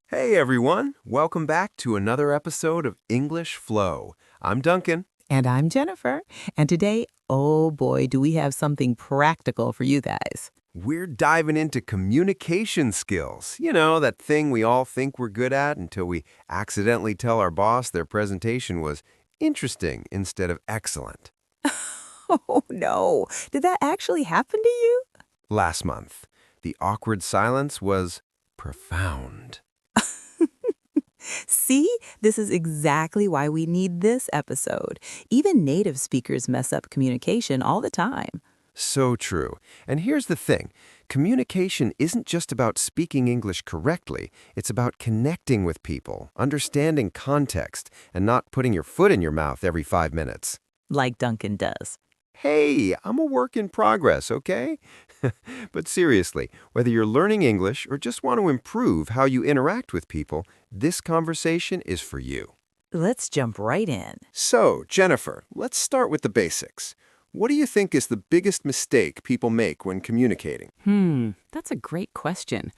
Hey everyone, welcome back to another episode of English Flow. I'm Duncan. And I'm Jennifer. And today, oh boy, do we have something practical for you guys. We're diving into communication skills. You know, that thing we all think we're good at until we accidentally tell our boss their presentation was interesting instead of excellent. Oh no, did that actually happen to you? Last month, the awkward silence was profound. See, this is exactly why we need this episode. Even native speakers mess up communication all the time. So true. And here's the thing. Communication isn't just about speaking English correctly. It's about connecting with people, understanding context, and not putting your foot in your mouth every 5 minutes. Like Duncan does. Hey, I'm a work in progress, okay? But seriously, whether you're learning English or just want to improve how you interact with people, this conversation is for you. Let's jump right in. So, Jennifer, let's start with the basics. What do you think is the biggest mistake people make when communicating? That's a great question.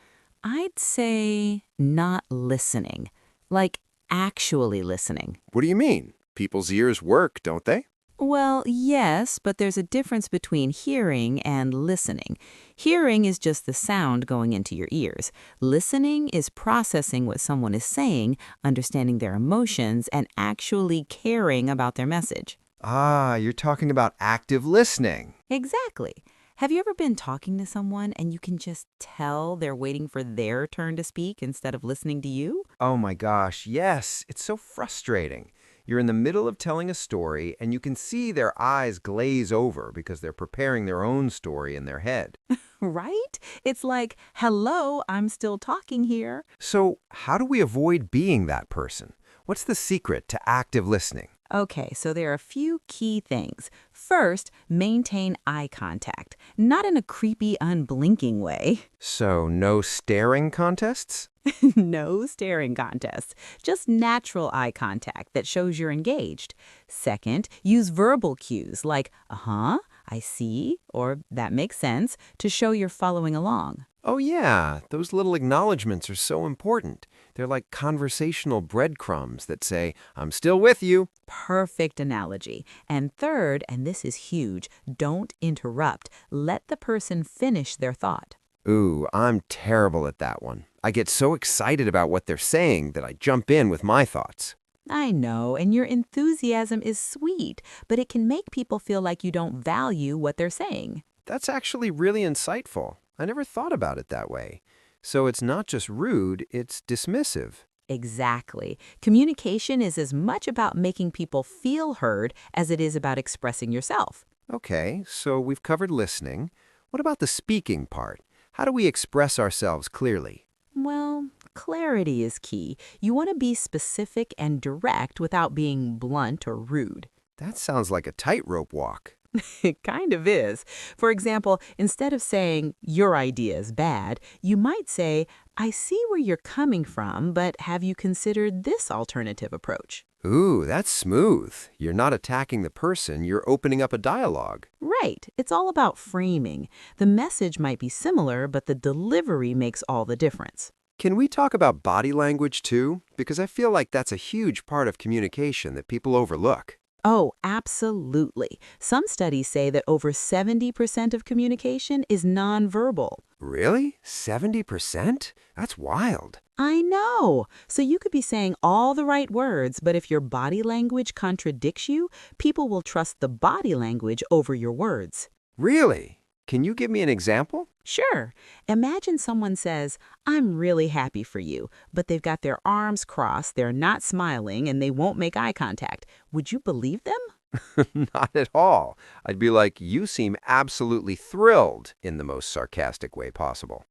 I'd say not listening. Like actually listening. What do you mean? People's ears work, don't they? Well, yes, but there's a difference between hearing and listening. Hearing is just the sound going into your ears. Listening is processing what someone is saying, understanding their emotions, and actually caring about their message. Ah, you're talking about active listening. Exactly. Have you ever been talking to someone and you can just tell they're waiting for their turn to speak instead of listening to you? Oh my gosh, yes. It's so frustrating. You're in the middle of telling a story and you can see their eyes glaze over because they're preparing their own story in their head. Right? It's like, hello, I'm still talking here. So, how do we avoid being that person? What's the secret to active listening? Okay, so there are a few key things. First, maintain eye contact, not in a creepy, unblinking way. So, no staring contests? No staring contests, just natural eye contact that shows you're engaged. Second, use verbal cues like, I see, or that makes sense, to show you're following along. Oh yeah, those little acknowledgments are so important. They're like conversational breadcrumbs that say, I'm still with you. Perfect analogy. And third, and this is huge, don't interrupt. Let the person finish their thought. Ooh, I'm terrible at that one. I get so excited about what they're saying that I jump in with my thoughts. I know, and your enthusiasm is sweet, but it can make people feel like you don't value what they're saying. That's actually really insightful. I never thought about it that way. So it's not just rude, it's dismissive. Exactly. Communication is as much about making people feel heard as it is about expressing yourself. Okay, so we've covered listening. What about the speaking part? How do we express ourselves clearly? Well, clarity is key. You want to be specific and direct without being blunt or rude. That sounds like a tightrope walk. It kind of is. For example, instead of saying, your idea is bad, you might say, I see where you're coming from, but have you considered this alternative approach? Ooh, that's smooth. You're not attacking the person, you're opening up a dialogue. Right. It's all about framing. The message might be similar, but the delivery makes all the difference. Can we talk about body language too? Because I feel like that's a huge part of communication that people overlook. Oh, absolutely. Some studies say that over 70% of communication is nonverbal. Really? 70%? That's wild. I know. So you could be saying all the right words, but if your body language contradicts you, people will trust the body language over your words. Really? Can you give me an example? Sure. Imagine someone says, I'm really happy for you, but they've got their arms crossed, they're not smiling, and they won't make eye contact. Would you believe them? Not at all. I'd be like, you seem absolutely thrilled in the most sarcastic way possible.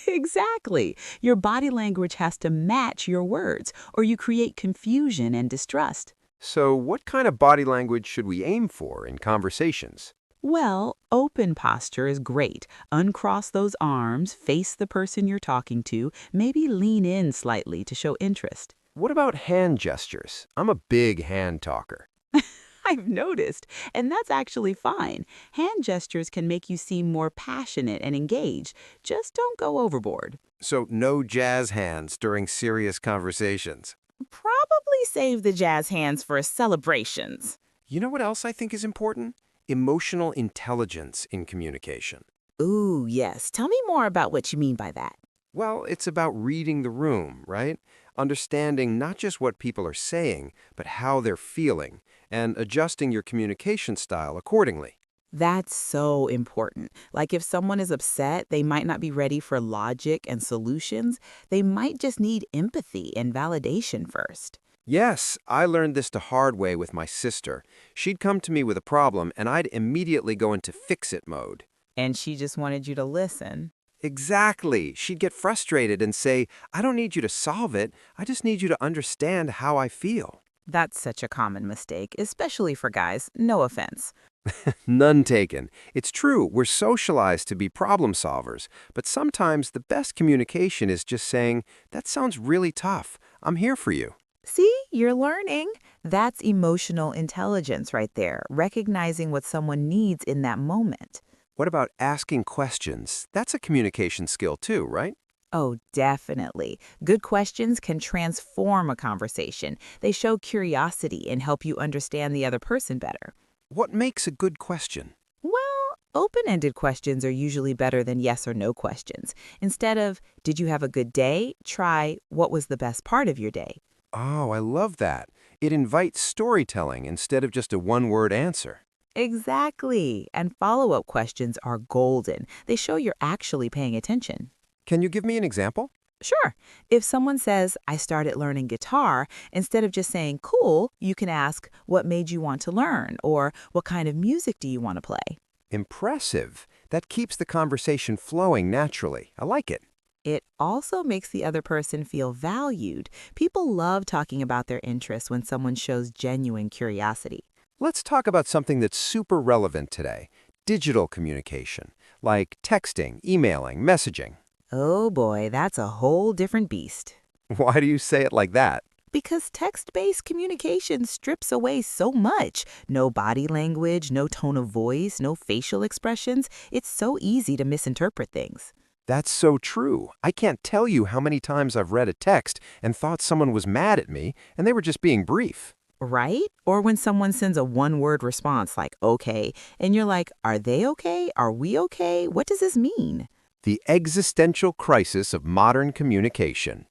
Exactly. Your body language has to match your words, or you create confusion and distrust. So what kind of body language should we aim for in conversations? Well, open posture is great. Uncross those arms, face the person you're talking to, maybe lean in slightly to show interest. What about hand gestures? I'm a big hand talker. I've noticed, and that's actually fine. Hand gestures can make you seem more passionate and engaged. Just don't go overboard. So no jazz hands during serious conversations. Probably save the jazz hands for celebrations. You know what else I think is important? Emotional intelligence in communication. Ooh, yes. Tell me more about what you mean by that. Well, it's about reading the room, right? Understanding not just what people are saying, but how they're feeling, and adjusting your communication style accordingly. That's so important. Like if someone is upset, they might not be ready for logic and solutions. They might just need empathy and validation first. Yes, I learned this the hard way with my sister. She'd come to me with a problem, and I'd immediately go into fix-it mode. And she just wanted you to listen. Exactly. She'd get frustrated and say, I don't need you to solve it. I just need you to understand how I feel. That's such a common mistake, especially for guys. No offense. None taken. It's true, we're socialized to be problem solvers, but sometimes the best communication is just saying, that sounds really tough. I'm here for you. See, you're learning. That's emotional intelligence right there, recognizing what someone needs in that moment. What about asking questions? That's a communication skill too, right? Oh, definitely. Good questions can transform a conversation. They show curiosity and help you understand the other person better. What makes a good question? Well, open-ended questions are usually better than yes or no questions. Instead of, did you have a good day? Try, what was the best part of your day? Oh, I love that. It invites storytelling instead of just a one-word answer. Exactly. And follow-up questions are golden. They show you're actually paying attention. Can you give me an example? Sure. If someone says, I started learning guitar, instead of just saying, cool, you can ask, what made you want to learn? Or what kind of music do you want to play? Impressive. That keeps the conversation flowing naturally. I like it. It also makes the other person feel valued. People love talking about their interests when someone shows genuine curiosity. Let's talk about something that's super relevant today. Digital communication, like texting, emailing, messaging. Oh boy, that's a whole different beast. Why do you say it like that? Because text-based communication strips away so much. No body language, no tone of voice, no facial expressions. It's so easy to misinterpret things. That's so true. I can't tell you how many times I've read a text and thought someone was mad at me, and they were just being brief. Right? Or when someone sends a one-word response like, okay, and you're like, are they okay? Are we okay? What does this mean? The existential crisis of modern communication.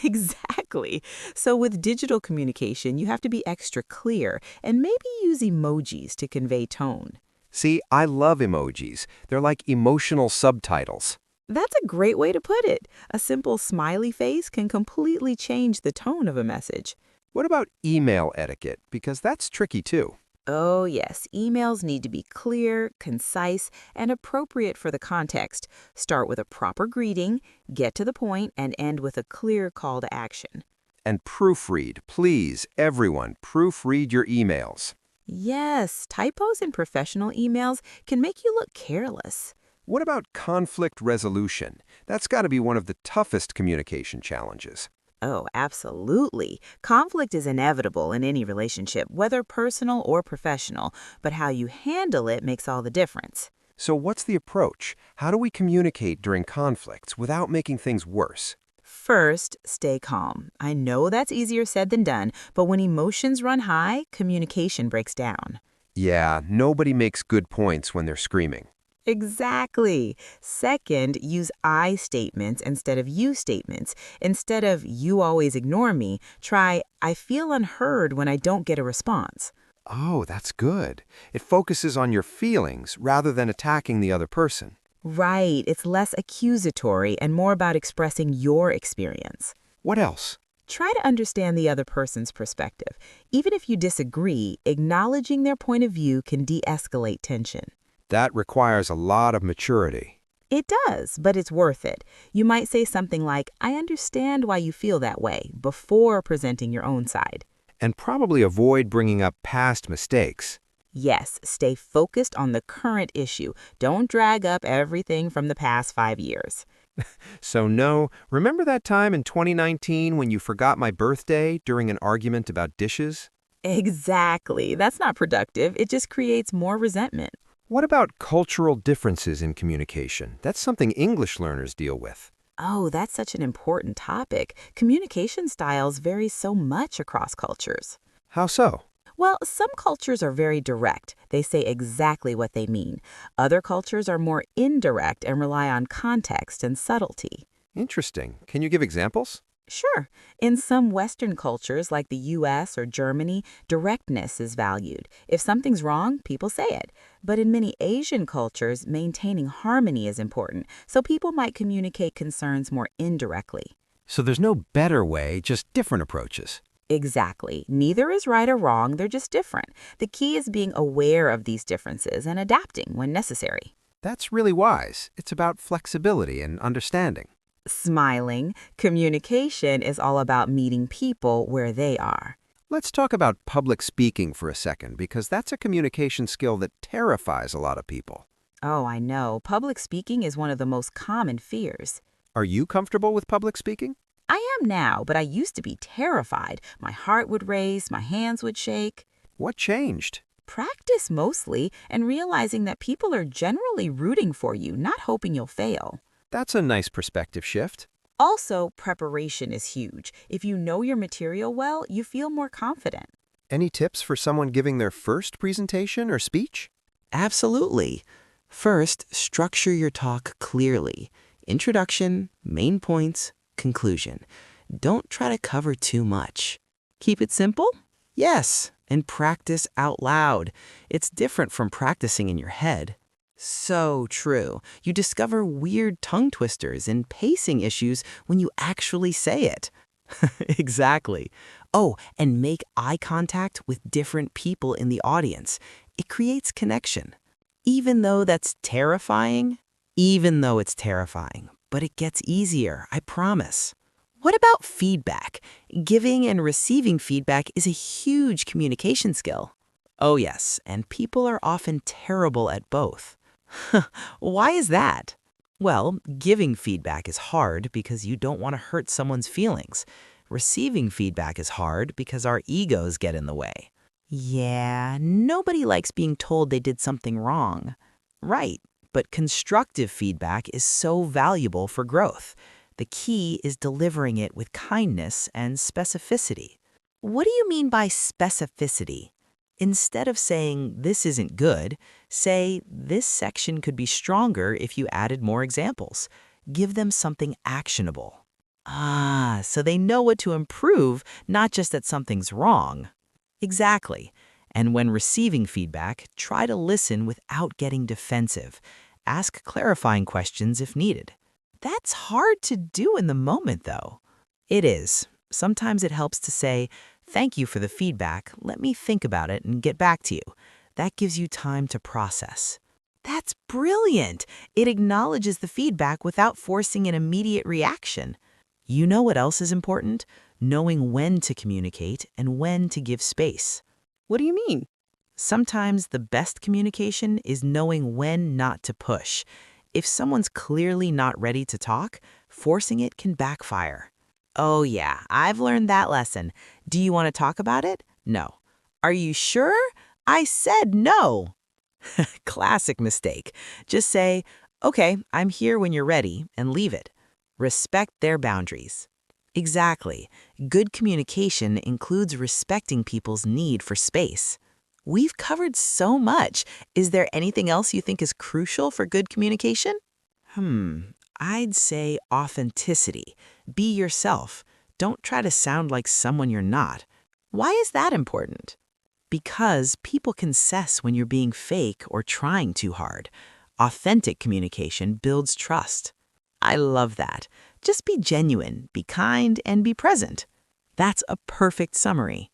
Exactly. So with digital communication, you have to be extra clear and maybe use emojis to convey tone. See, I love emojis. They're like emotional subtitles. That's a great way to put it. A simple smiley face can completely change the tone of a message. What about email etiquette? Because that's tricky too. Oh, yes, emails need to be clear, concise, and appropriate for the context. Start with a proper greeting, get to the point, and end with a clear call to action. And proofread. Please, everyone, proofread your emails. Yes, typos in professional emails can make you look careless. What about conflict resolution? That's got to be one of the toughest communication challenges. Oh, absolutely. Conflict is inevitable in any relationship, whether personal or professional, but how you handle it makes all the difference. So what's the approach? How do we communicate during conflicts without making things worse? First, stay calm. I know that's easier said than done, but when emotions run high, communication breaks down. Yeah, nobody makes good points when they're screaming. Exactly. Second, use I statements instead of you statements. Instead of you always ignore me, try I feel unheard when I don't get a response. Oh, that's good. It focuses on your feelings rather than attacking the other person. Right. It's less accusatory and more about expressing your experience. What else? Try to understand the other person's perspective. Even if you disagree, acknowledging their point of view can de-escalate tension. That requires a lot of maturity. It does, but it's worth it. You might say something like, I understand why you feel that way, before presenting your own side. And probably avoid bringing up past mistakes. Yes, stay focused on the current issue. Don't drag up everything from the past 5 years. So no, remember that time in 2019 when you forgot my birthday during an argument about dishes? Exactly. That's not productive. It just creates more resentment. What about cultural differences in communication? That's something English learners deal with. Oh, that's such an important topic. Communication styles vary so much across cultures. How so? Well, some cultures are very direct. They say exactly what they mean. Other cultures are more indirect and rely on context and subtlety. Interesting. Can you give examples? Sure, in some Western cultures like the US or Germany, directness is valued. If something's wrong, people say it. But in many Asian cultures, maintaining harmony is important, so people might communicate concerns more indirectly. So there's no better way, just different approaches. Exactly. Neither is right or wrong, they're just different. The key is being aware of these differences and adapting when necessary. That's really wise. It's about flexibility and understanding. Smiling, communication is all about meeting people where they are. Let's talk about public speaking for a second, because that's a communication skill that terrifies a lot of people. Oh, I know. Public speaking is one of the most common fears. Are you comfortable with public speaking? I am now, but I used to be terrified. My heart would race, my hands would shake. What changed? Practice mostly, and realizing that people are generally rooting for you, not hoping you'll fail. That's a nice perspective shift. Also, preparation is huge. If you know your material well, you feel more confident. Any tips for someone giving their first presentation or speech? Absolutely. First, structure your talk clearly. Introduction, main points, conclusion. Don't try to cover too much. Keep it simple? Yes, and practice out loud. It's different from practicing in your head. So true. You discover weird tongue twisters and pacing issues when you actually say it. Exactly. Oh, and make eye contact with different people in the audience. It creates connection. Even though it's terrifying, but it gets easier, I promise. What about feedback? Giving and receiving feedback is a huge communication skill. Oh yes, and people are often terrible at both. Why is that? Well, giving feedback is hard because you don't want to hurt someone's feelings. Receiving feedback is hard because our egos get in the way. Yeah, nobody likes being told they did something wrong. Right, but constructive feedback is so valuable for growth. The key is delivering it with kindness and specificity. What do you mean by specificity? Instead of saying, this isn't good, say, this section could be stronger if you added more examples. Give them something actionable. Ah, so they know what to improve, not just that something's wrong. Exactly. And when receiving feedback, try to listen without getting defensive. Ask clarifying questions if needed. That's hard to do in the moment, though. It is. Sometimes it helps to say, thank you for the feedback. Let me think about it and get back to you. That gives you time to process. That's brilliant. It acknowledges the feedback without forcing an immediate reaction. You know what else is important? Knowing when to communicate and when to give space. What do you mean? Sometimes the best communication is knowing when not to push. If someone's clearly not ready to talk, forcing it can backfire. Oh yeah, I've learned that lesson. Do you want to talk about it? No. Are you sure? I said no. Classic mistake. Just say, okay, I'm here when you're ready, and leave it. Respect their boundaries. Exactly. Good communication includes respecting people's need for space. We've covered so much. Is there anything else you think is crucial for good communication? I'd say authenticity. Be yourself. Don't try to sound like someone you're not. Why is that important? Because people can sense when you're being fake or trying too hard. Authentic communication builds trust. I love that. Just be genuine, be kind, and be present. That's a perfect summary.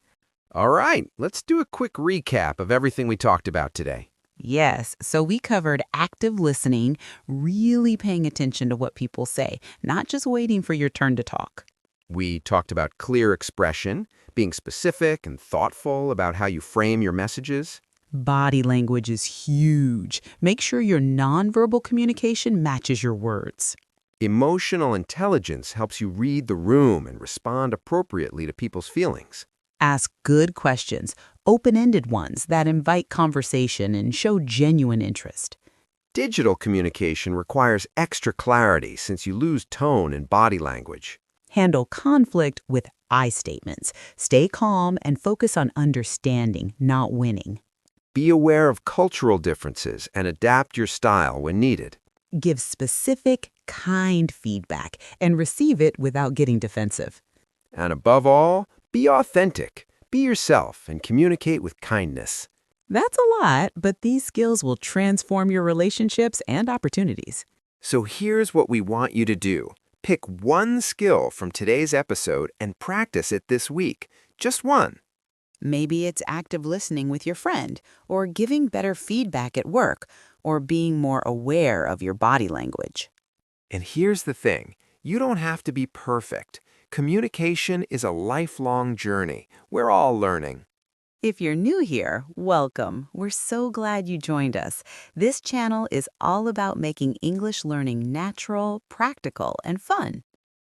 All right, let's do a quick recap of everything we talked about today. Yes, so we covered active listening, really paying attention to what people say, not just waiting for your turn to talk. We talked about clear expression, being specific and thoughtful about how you frame your messages. Body language is huge. Make sure your nonverbal communication matches your words. Emotional intelligence helps you read the room and respond appropriately to people's feelings. Ask good questions, open-ended ones that invite conversation and show genuine interest. Digital communication requires extra clarity since you lose tone and body language. Handle conflict with I statements. Stay calm and focus on understanding, not winning. Be aware of cultural differences and adapt your style when needed. Give specific, kind feedback and receive it without getting defensive. And above all, be authentic. Be yourself and communicate with kindness. That's a lot, but these skills will transform your relationships and opportunities. So here's what we want you to do. Pick one skill from today's episode and practice it this week. Just one. Maybe it's active listening with your friend, or giving better feedback at work, or being more aware of your body language. And here's the thing. You don't have to be perfect. Communication is a lifelong journey. We're all learning. If you're new here, welcome. We're so glad you joined us. This channel is all about making English learning natural, practical, and fun.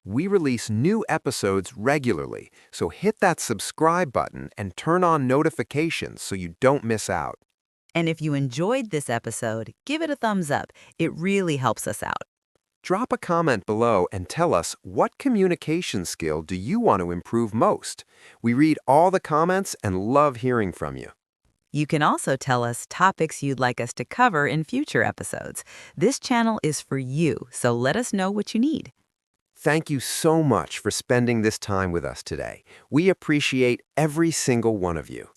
We release new episodes regularly, so hit that subscribe button and turn on notifications so you don't miss out. And if you enjoyed this episode, give it a thumbs up. It really helps us out. Drop a comment below and tell us, what communication skill do you want to improve most? We read all the comments and love hearing from you. You can also tell us topics you'd like us to cover in future episodes. This channel is for you, so let us know what you need. Thank you so much for spending this time with us today. We appreciate every single one of you.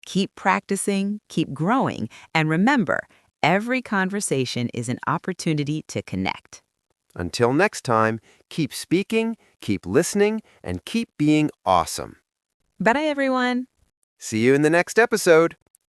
Keep practicing, keep growing, and remember, every conversation is an opportunity to connect. Until next time, keep speaking, keep listening, and keep being awesome. Bye, everyone. See you in the next episode.